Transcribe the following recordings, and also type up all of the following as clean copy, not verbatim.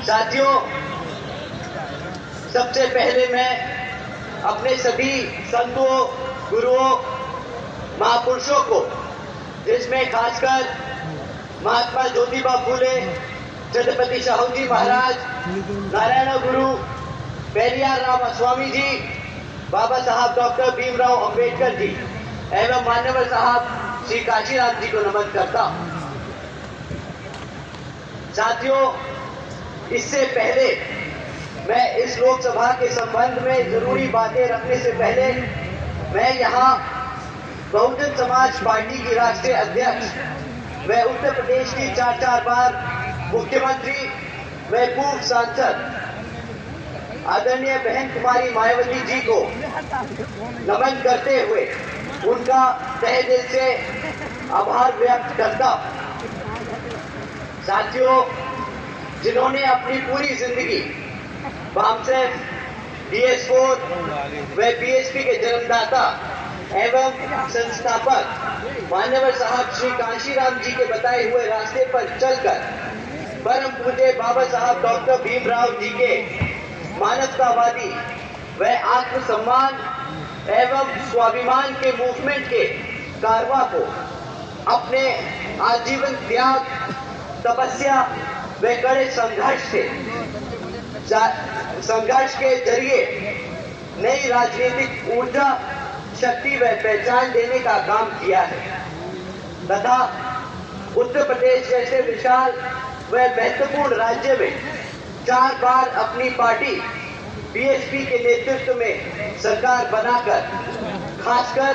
साथियों, सबसे पहले मैं अपने सभी संतों, गुरुओं, महापुरुषों को, जिसमें खासकर महात्मा ज्योतिबा फूले, छत्रपति शाहू जी महाराज, नारायण गुरु, पेरियार राम स्वामी जी, बाबा साहब डॉक्टर भीमराव अंबेडकर जी एवं मान्यवर साहब श्री काशीराम जी को नमन करता हूं। साथियों, इससे पहले मैं इस लोकसभा के संबंध में जरूरी बातें रखने से पहले मैं यहां बहुजन समाज पार्टी की राष्ट्रीय अध्यक्ष व उत्तर प्रदेश की 4 बार मुख्यमंत्री व पूर्व सांसद आदरणीय बहन कुमारी मायावती जी को नमन करते हुए उनका तहे दिल से आभार व्यक्त करता हूं। साथियों, जिन्होंने अपनी पूरी जिंदगी वामसेफ, DS4 व BSP के जन्मदाता एवं संस्थापक मान्यवर साहब श्री काशीराम जी के बताए हुए रास्ते पर चलकर परम पूज्य बाबा साहब डॉक्टर भीमराव जी के मानवतावादी व आत्मसम्मान एवं स्वाभिमान के मूवमेंट के कारवा को अपने आजीवन त्याग, तपस्या व कड़े संघर्ष के जरिए नई राजनीतिक ऊर्जा, शक्ति व पहचान देने का काम किया है तथा उत्तर प्रदेश जैसे विशाल व महत्वपूर्ण राज्य में 4 बार अपनी पार्टी BSP के नेतृत्व में सरकार बनाकर खासकर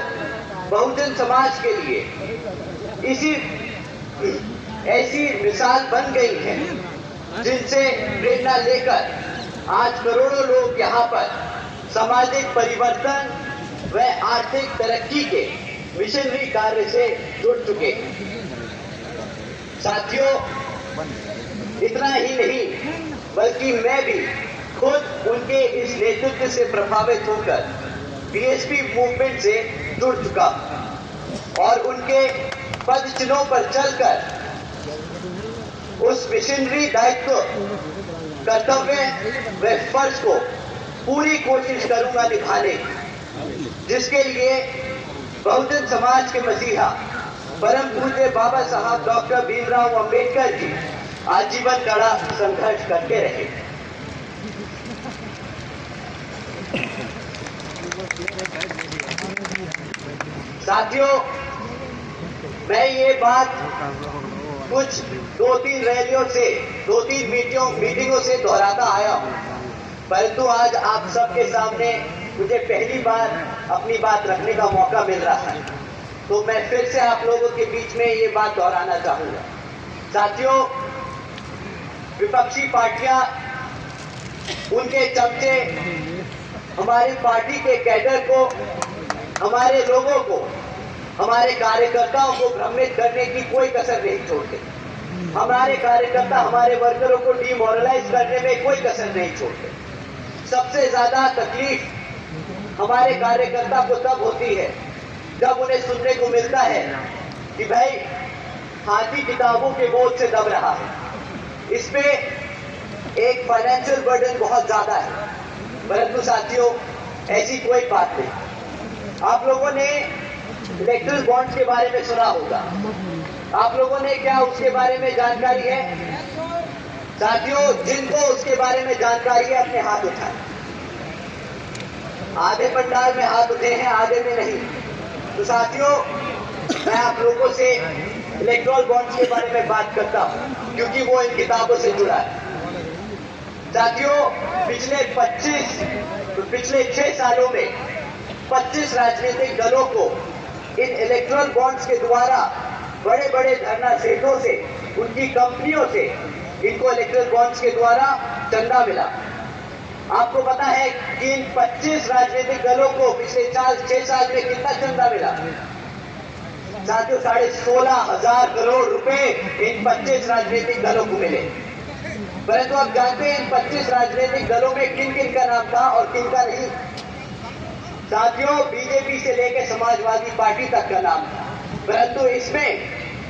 बहुजन समाज के लिए ऐसी मिसाल बन गई है जिनसे प्रेरणा लेकर आज करोड़ों लोग यहाँ पर सामाजिक परिवर्तन व आर्थिक तरक्की के मिशनरी कार्य से जुड़ चुके हैं। साथियों, इतना ही नहीं बल्कि मैं भी खुद उनके इस नेतृत्व से प्रभावित होकर BSP मूवमेंट से जुड़ चुका और उनके पद चिन्हों पर चलकर उस मिशनरी दायित्व, कर्तव्य व फर्ज को पूरी कोशिश करूंगा निभाने, जिसके लिए बहुजन समाज के मसीहा परम पूज्य बाबा साहब डॉक्टर भीमराव अंबेडकर जी आजीवन कड़ा संघर्ष करते रहे। साथियों, मैं ये बात कुछ 2-3 रैलियों से 2-3 मीटिंगों से दोहराता आया हूं, परंतु आज आप सबके सामने मुझे पहली बार अपनी बात रखने का मौका मिल रहा है, तो मैं फिर से आप लोगों के बीच में ये बात दोहराना चाहूंगा। साथियों, विपक्षी पार्टियां, उनके चमचे हमारी पार्टी के कैडर को, हमारे लोगों को, हमारे कार्यकर्ताओं को भ्रमित करने की कोई कसर नहीं छोड़ते। हमारे कार्यकर्ता, हमारे वर्करों को डिमोरलाइज करने में कोई कसर नहीं छोड़ते। सबसे ज्यादा तकलीफ हमारे कार्यकर्ता को तब होती है जब उन्हें सुनने को मिलता है कि भाई हाथी किताबों के बोझ से दब रहा है, इसमें एक फाइनेंशियल बर्डन बहुत ज्यादा है। परंतु साथियों, ऐसी कोई बात नहीं। आप लोगों ने इलेक्ट्रल बॉन्ड्स के बारे में सुना होगा, आप लोगों ने क्या उसके बारे में जानकारी है? साथियों, जिनको उसके बारे में जानकारी है अपने हाथ उठाएं। आधे पंडाल में हाथ उठे हैं, आधे में नहीं। तो साथियों, मैं आप लोगों से इलेक्ट्रल बॉन्ड्स के बारे में बात करता हूं क्योंकि वो इन किताबों से जुड़ा है। साथियों, पिछले 6 सालों में 25 राजनीतिक दलों को इन इलेक्ट्रल बॉन्ड्स के द्वारा बड़े बड़े धरना सेठों से, उनकी कंपनियों से इनको इलेक्ट्रल बॉन्ड्स के द्वारा चंदा मिला। आपको पता है कि इन 25 राजनीतिक दलों को पिछले 6 साल में कितना चंदा मिला? साथियों, 16,500 करोड़ रुपए इन 25 राजनीतिक दलों को मिले। परंतु आप जानते हैं इन 25 राजनीतिक दलों में किन किन का नाम था और किन का नहीं? साथियों, बीजेपी से लेकर समाजवादी पार्टी तक का नाम था, परंतु इसमें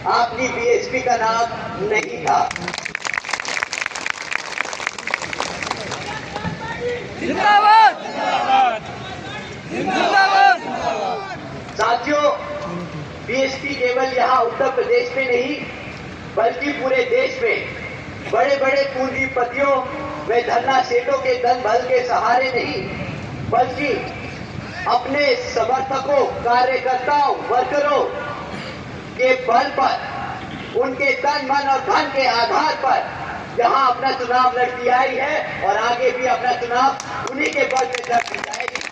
आपकी BSP का नाम नहीं था। जिंदाबाद जिंदाबाद। साथियों, बीएसपी केवल यहाँ उत्तर प्रदेश में नहीं बल्कि पूरे देश में बड़े बड़े पूंजीपतियों व धरना सेठों के धन बल के सहारे नहीं बल्कि अपने समर्थकों, कार्यकर्ताओं, वर्करों के बल पर, उनके तन मन और धन के आधार पर यहाँ अपना चुनाव लड़ती आई है और आगे भी अपना चुनाव उन्हीं के बल पे लड़ती जाएगी।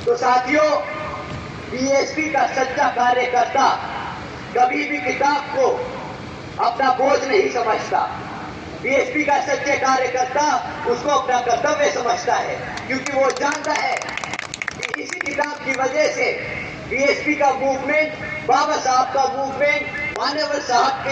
तो साथियों, बीएसपी का सच्चा कार्यकर्ता कभी भी किताब को अपना बोझ नहीं समझता। बीएसपी का सच्चे कार्यकर्ता उसको अपना कर्तव्य समझता है, क्योंकि वो जानता है कि इसी किताब की वजह से बीएसपी का मूवमेंट, बाबा साहब का मूवमेंट, मान्यवर साहब के